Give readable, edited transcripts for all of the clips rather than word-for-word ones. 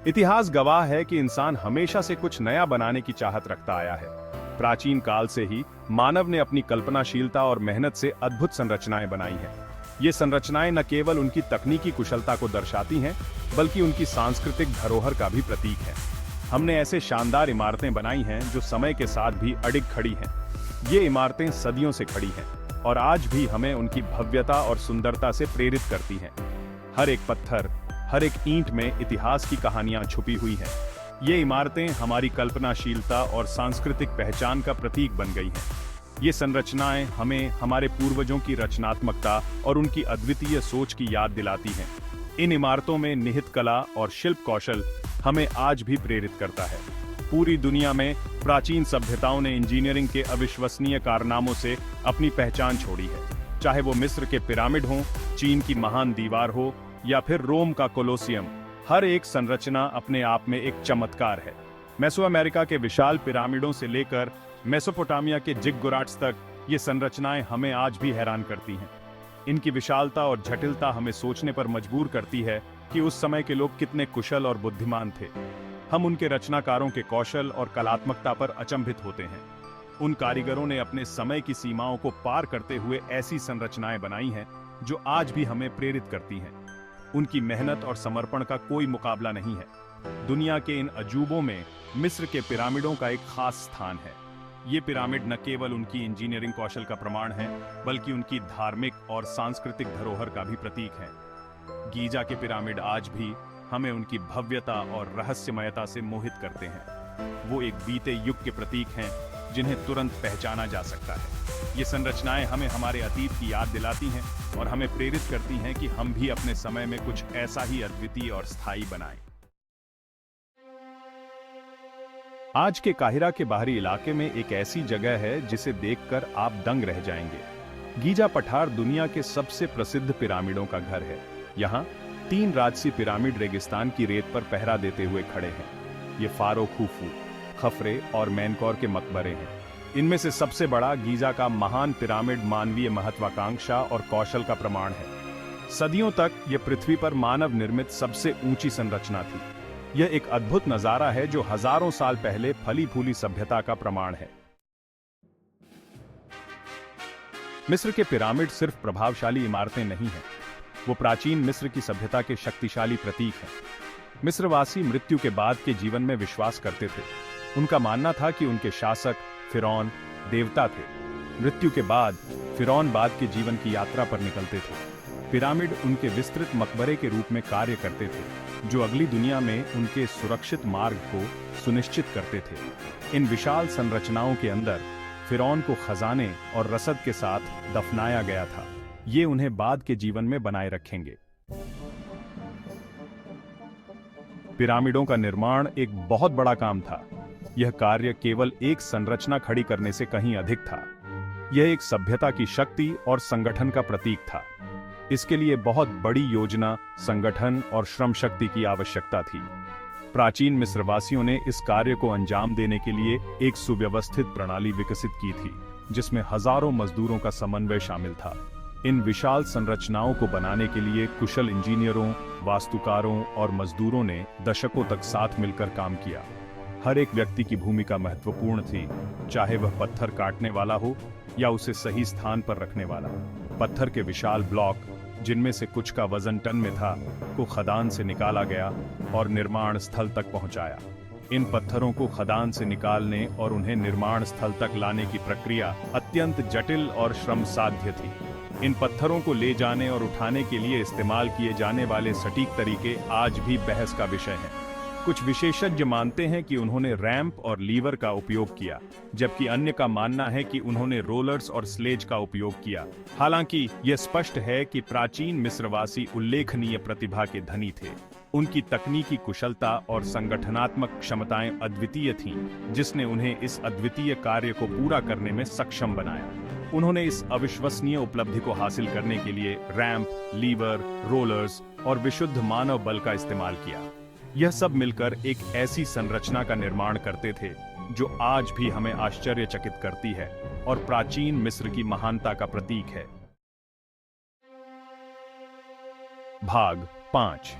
इतिहास गवाह है कि इंसान हमेशा से कुछ नया बनाने की चाहत रखता आया है। प्राचीन काल से ही मानव ने अपनी कल्पनाशीलता और मेहनत से अद्भुत संरचनाएं बनाई हैं। ये संरचनाएं न केवल उनकी तकनीकी कुशलता को दर्शाती हैं, बल्कि उनकी सांस्कृतिक धरोहर का भी प्रतीक है। हमने ऐसे शानदार इमारतें बनाई हैं जो समय के साथ भी अडिग खड़ी हैं। ये इमारतें सदियों से खड़ी हैं और आज भी हमें उनकी भव्यता और सुंदरता से प्रेरित करती हैं। हर एक पत्थर, हर एक ईंट में इतिहास की कहानियां छुपी हुई हैं। ये इमारतें हमारी कल्पनाशीलता और सांस्कृतिक पहचान का प्रतीक बन गई हैं। ये संरचनाएं हमें हमारे पूर्वजों की रचनात्मकता और उनकी अद्वितीय सोच की याद दिलाती हैं। इन इमारतों में निहित कला और शिल्प कौशल हमें आज भी प्रेरित करता है। पूरी दुनिया में प्राचीन सभ्यताओं ने इंजीनियरिंग के अविश्वसनीय कारनामों से अपनी पहचान छोड़ी है। चाहे वो मिस्र के पिरामिड हों, चीन की महान दीवार हो या फिर रोम का कोलोसियम, हर एक संरचना अपने आप में एक चमत्कार है। मेसोअमेरिका के विशाल पिरामिडों से लेकर मेसोपोटामिया के जिगुराट्स तक ये संरचनाएं हमें आज भी हैरान करती हैं। इनकी विशालता और जटिलता हमें सोचने पर मजबूर करती है कि उस समय के लोग कितने कुशल और बुद्धिमान थे। हम उनके रचनाकारों के कौशल और कलात्मकता पर अचंभित होते हैं। उन कारीगरों ने अपने समय की सीमाओं को पार करते हुए ऐसी संरचनाएं बनाई हैं जो आज भी हमें प्रेरित करती हैं। उनकी मेहनत और समर्पण का कोई मुकाबला नहीं है। दुनिया के इन अजूबों में मिस्र के पिरामिडों का एक खास स्थान है। ये पिरामिड न केवल उनकी इंजीनियरिंग कौशल का प्रमाण है, बल्कि उनकी धार्मिक और सांस्कृतिक धरोहर का भी प्रतीक है। गीजा के पिरामिड आज भी हमें उनकी भव्यता और रहस्यमयता से मोहित करते हैं। वो एक बीते युग के प्रतीक हैं जिन्हें तुरंत पहचाना जा सकता है। ये संरचनाएं हमें हमारे अतीत की याद दिलाती हैं और हमें प्रेरित करती हैं कि हम भी अपने समय में कुछ ऐसा ही अद्वितीय और स्थायी बनाएं। आज के काहिरा के बाहरी इलाके में एक ऐसी जगह है जिसे देखकर आप दंग रह जाएंगे। गीजा पठार दुनिया के सबसे प्रसिद्ध पिरामिडों का घर है। यहाँ 3 राजसी पिरामिड रेगिस्तान की रेत पर पहरा देते हुए खड़े हैं। ये फारो खुफू, खफरे और मेनकौर के मकबरे हैं। इनमें से सबसे बड़ा गीजा का महान पिरामिड मानवीय महत्वाकांक्षा और कौशल का प्रमाण है। सदियों तक यह पृथ्वी पर मानव निर्मित सबसे ऊंची संरचना थी। यह एक अद्भुत नजारा है जो हजारों साल पहले फली फूली सभ्यता का प्रमाण है। मिस्र के पिरामिड सिर्फ प्रभावशाली इमारतें नहीं हैं, वो प्राचीन मिस्र की सभ्यता के शक्तिशाली प्रतीक हैं। मिस्रवासी मृत्यु के बाद के जीवन में विश्वास करते थे। उनका मानना था कि उनके शासक फिरौन देवता थे। मृत्यु के बाद फिरौन बाद के जीवन की यात्रा पर निकलते थे। पिरामिड उनके विस्तृत मकबरे के रूप में कार्य करते थे, जो अगली दुनिया में उनके सुरक्षित मार्ग को सुनिश्चित करते थे। इन विशाल संरचनाओं के अंदर फिरौन को खजाने और रसद के साथ दफनाया गया था। ये उन्हें बाद के जीवन में बनाए रखेंगे। पिरामिडों का निर्माण एक बहुत बड़ा काम था। यह कार्य केवल एक संरचना खड़ी करने से कहीं अधिक था। यह एक सभ्यता की शक्ति और संगठन का प्रतीक था। इसके लिए बहुत बड़ी योजना, संगठन और श्रम शक्ति की आवश्यकता थी। प्राचीन मिस्रवासियों ने इस कार्य को अंजाम देने के लिए एक सुव्यवस्थित प्रणाली विकसित की थी, जिसमें हजारों मजदूरों का समन्वय शामिल था। इन विशाल संरचनाओं को बनाने के लिए कुशल इंजीनियरों, वास्तुकारों और मजदूरों ने दशकों तक साथ मिलकर काम किया। हर एक व्यक्ति की भूमिका महत्वपूर्ण थी, चाहे वह पत्थर काटने वाला हो या उसे सही स्थान पर रखने वाला। पत्थर के विशाल ब्लॉक, जिनमें से कुछ का वजन टन में था, को खदान से निकाला गया और निर्माण स्थल तक पहुंचाया। इन पत्थरों को खदान से निकालने और उन्हें निर्माण स्थल तक लाने की प्रक्रिया अत्यंत जटिल और श्रम साध्य थी। इन पत्थरों को ले जाने और उठाने के लिए इस्तेमाल किए जाने वाले सटीक तरीके आज भी बहस का विषय हैं। कुछ विशेषज्ञ मानते हैं कि उन्होंने रैंप और लीवर का उपयोग किया, जबकि अन्य का मानना है कि उन्होंने रोलर्स और स्लेज का उपयोग किया। हालांकि यह स्पष्ट है कि प्राचीन मिस्रवासी उल्लेखनीय प्रतिभा के धनी थे। उनकी तकनीकी कुशलता और संगठनात्मक क्षमताएं अद्वितीय थीं, जिसने उन्हें इस अद्वितीय कार्य को पूरा करने में सक्षम बनाया। उन्होंने इस अविश्वसनीय उपलब्धि को हासिल करने के लिए रैंप, लीवर, रोलर्स और विशुद्ध मानव बल का इस्तेमाल किया। यह सब मिलकर एक ऐसी संरचना का निर्माण करते थे जो आज भी हमें आश्चर्यचकित करती है और प्राचीन मिस्र की महानता का प्रतीक है। भाग 5।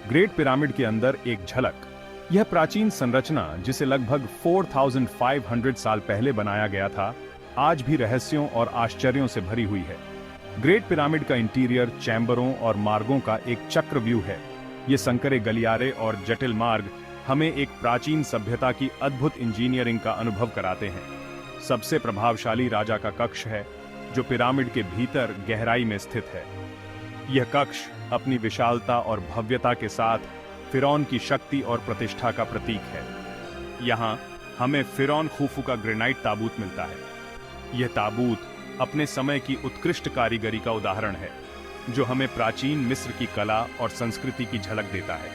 ग्रेट पिरामिड के अंदर एक झलक। यह प्राचीन संरचना, जिसे लगभग 4500 साल पहले बनाया गया था, आज भी रहस्यों और आश्चर्यों से भरी हुई है। ग्रेट पिरामिड का इंटीरियर चैम्बरों और मार्गों का एक चक्रव्यूह है। ये संकरे गलियारे और जटिल मार्ग हमें एक प्राचीन सभ्यता की अद्भुत इंजीनियरिंग का अनुभव कराते हैं। सबसे प्रभावशाली राजा का कक्ष है, जो पिरामिड के भीतर गहराई में स्थित है। यह कक्ष अपनी विशालता और भव्यता के साथ फिरौन की शक्ति और प्रतिष्ठा का प्रतीक है। यहाँ हमें फिरौन खुफू का ग्रेनाइट ताबूत मिलता है। यह ताबूत अपने समय की उत्कृष्ट कारीगरी का उदाहरण है, जो हमें प्राचीन मिस्र की कला और संस्कृति की झलक देता है।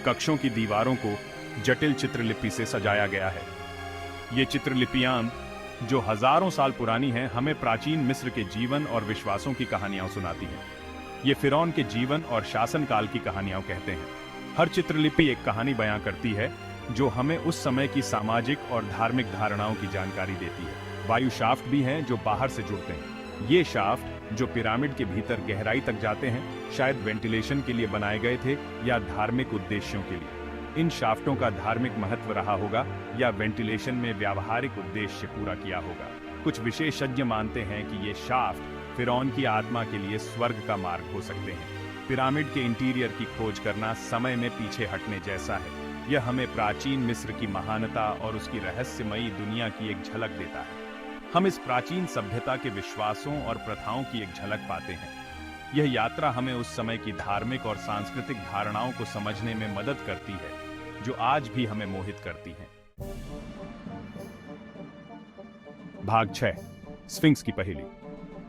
कक्षों की दीवारों को जटिल चित्रलिपि से सजाया गया है। ये चित्रलिपियां, जो हजारों साल पुरानी हैं, हमें प्राचीन मिस्र के जीवन और विश्वासों की कहानियां सुनाती हैं। ये फिरौन के जीवन और शासनकाल की कहानियां कहते हैं। हर चित्रलिपि एक कहानी बयां करती है, जो हमें उस समय की सामाजिक और धार्मिक धारणाओं की जानकारी देती है। वायु शाफ्ट भी हैं, जो बाहर से जुड़ते हैं। ये शाफ्ट, जो पिरामिड के भीतर गहराई तक जाते हैं, शायद वेंटिलेशन के लिए बनाए गए थे या धार्मिक उद्देश्यों के लिए। इन शाफ्टों का धार्मिक महत्व रहा होगा या वेंटिलेशन में व्यावहारिक उद्देश्य पूरा किया होगा। कुछ विशेषज्ञ मानते हैं कि ये शाफ्ट फिरौन की आत्मा के लिए स्वर्ग का मार्ग हो सकते हैं। पिरामिड के इंटीरियर की खोज करना समय में पीछे हटने जैसा है। यह हमें प्राचीन मिस्र की महानता और उसकी रहस्यमयी दुनिया की एक झलक देता है। हम इस प्राचीन सभ्यता के विश्वासों और प्रथाओं की एक झलक पाते हैं। यह यात्रा हमें उस समय की धार्मिक और सांस्कृतिक धारणाओं को समझने में मदद करती है, जो आज भी हमें मोहित करती हैं। भाग 6, स्फिंक्स की पहेली।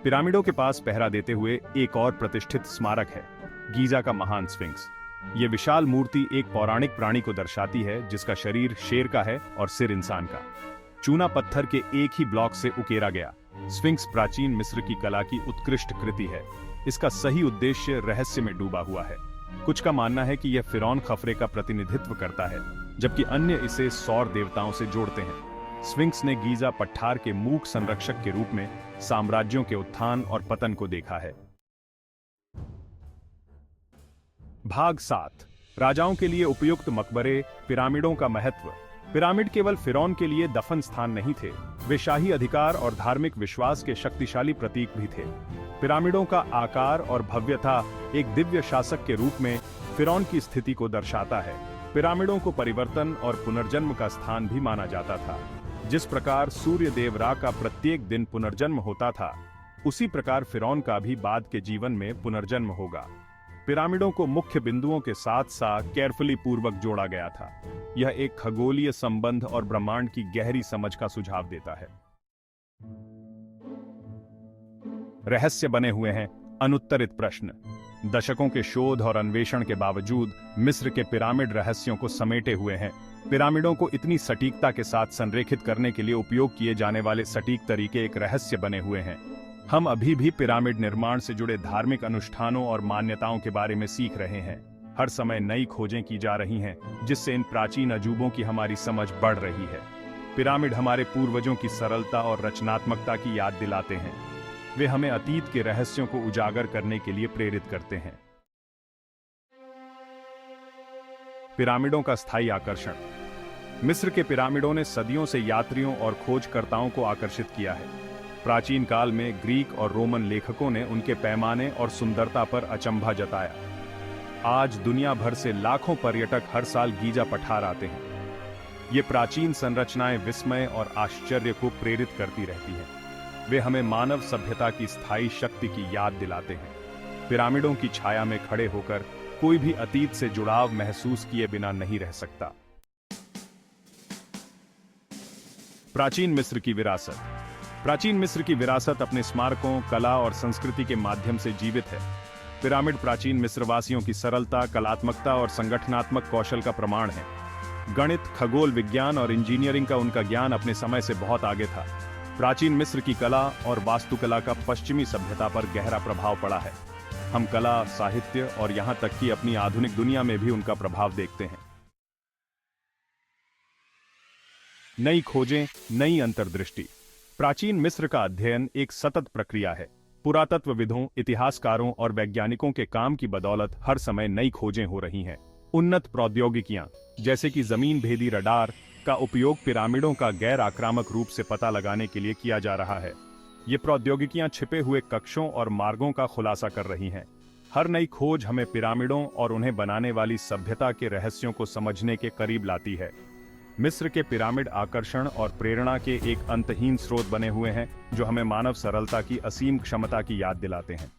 पिरामिडों के पास पहरा देते हुए एक और प्रतिष्ठित स्मारक है, गीजा का महान स्फिंक्स। ये विशाल मूर्ति एक पौराणिक प्राणी को दर्शाती है, जिसका शरीर शेर का है और सिर इंसान का। चूना पत्थर के एक ही ब्लॉक से उकेरा गया स्फिंक्स प्राचीन मिस्र की कला की उत्कृष्ट कृति है। इसका सही उद्देश्य रहस्य में डूबा हुआ है। कुछ का मानना है कि यह फिरौन खफरे का प्रतिनिधित्व करता है, जबकि अन्य इसे सौर देवताओं से जोड़ते हैं। स्फिंक्स ने गीजा पठार के मूक संरक्षक के रूप में साम्राज्यों के उत्थान और पतन को देखा है। भाग 7, राजाओं के लिए उपयुक्त मकबरे, पिरामिडों का महत्व। पिरामिड केवल फिरौन के लिए दफन स्थान नहीं थे, वे शाही अधिकार और धार्मिक विश्वास के शक्तिशाली प्रतीक भी थे। पिरामिडों का आकार और भव्यता एक दिव्य शासक के रूप में फिरौन की स्थिति को दर्शाता है। पिरामिडों को परिवर्तन और पुनर्जन्म का स्थान भी माना जाता था। जिस प्रकार सूर्य देव रा का प्रत्येक दिन पुनर्जन्म होता था, उसी प्रकार फिरौन का भी बाद के जीवन में पुनर्जन्म होगा। पिरामिडों को मुख्य बिंदुओं के साथ साथ केयरफुली पूर्वक जोड़ा गया था। यह एक खगोलीय संबंध और ब्रह्मांड की गहरी समझ का सुझाव देता है। रहस्य बने हुए हैं अनुत्तरित प्रश्न। दशकों के शोध और अन्वेषण के बावजूद मिस्र के पिरामिड रहस्यों को समेटे हुए हैं। पिरामिडों को इतनी सटीकता के साथ संरेखित करने के लिए उपयोग किए जाने वाले सटीक तरीके एक रहस्य बने हुए हैं। हम अभी भी पिरामिड निर्माण से जुड़े धार्मिक अनुष्ठानों और मान्यताओं के बारे में सीख रहे हैं। हर समय नई खोजें की जा रही हैं, जिससे इन प्राचीन अजूबों की हमारी समझ बढ़ रही है। पिरामिड हमारे पूर्वजों की सरलता और रचनात्मकता की याद दिलाते हैं। वे हमें अतीत के रहस्यों को उजागर करने के लिए प्रेरित करते हैं। पिरामिडों का स्थायी आकर्षण। मिस्र के पिरामिडों ने सदियों से यात्रियों और खोजकर्ताओं को आकर्षित किया है। प्राचीन काल में ग्रीक और रोमन लेखकों ने उनके पैमाने और सुंदरता पर अचंभा जताया। आज दुनिया भर से लाखों पर्यटक हर साल गीजा पठार आते हैं। ये प्राचीन संरचनाएं विस्मय और आश्चर्य को प्रेरित करती रहती हैं। वे हमें मानव सभ्यता की स्थायी शक्ति की याद दिलाते हैं। पिरामिडों की छाया में खड़े होकर कोई भी अतीत से जुड़ाव महसूस किए बिना नहीं रह सकता। प्राचीन मिस्र की विरासत। प्राचीन मिस्र की विरासत अपने स्मारकों, कला और संस्कृति के माध्यम से जीवित है। पिरामिड प्राचीन मिस्रवासियों की सरलता, कलात्मकता और संगठनात्मक कौशल का प्रमाण है। गणित, खगोल विज्ञान और इंजीनियरिंग का उनका ज्ञान अपने समय से बहुत आगे था। प्राचीन मिस्र की कला और वास्तुकला का पश्चिमी सभ्यता पर गहरा प्रभाव पड़ा है। हम कला, साहित्य और यहां तक कि अपनी आधुनिक दुनिया में भी उनका प्रभाव देखते हैं। नई खोजें, नई अंतर्दृष्टि। प्राचीन मिस्र का अध्ययन एक सतत प्रक्रिया है। पुरातत्वविदों, इतिहासकारों और वैज्ञानिकों के काम की बदौलत हर समय नई खोजें हो रही हैं। उन्नत प्रौद्योगिकियां जैसे कि जमीन भेदी रडार का उपयोग पिरामिडों का गैर आक्रामक रूप से पता लगाने के लिए किया जा रहा है। ये प्रौद्योगिकियां छिपे हुए कक्षों और मार्गों का खुलासा कर रही हैं। हर नई खोज हमें पिरामिडों और उन्हें बनाने वाली सभ्यता के रहस्यों को समझने के करीब लाती है। मिस्र के पिरामिड आकर्षण और प्रेरणा के एक अंतहीन स्रोत बने हुए हैं, जो हमें मानव सरलता की असीम क्षमता की याद दिलाते हैं।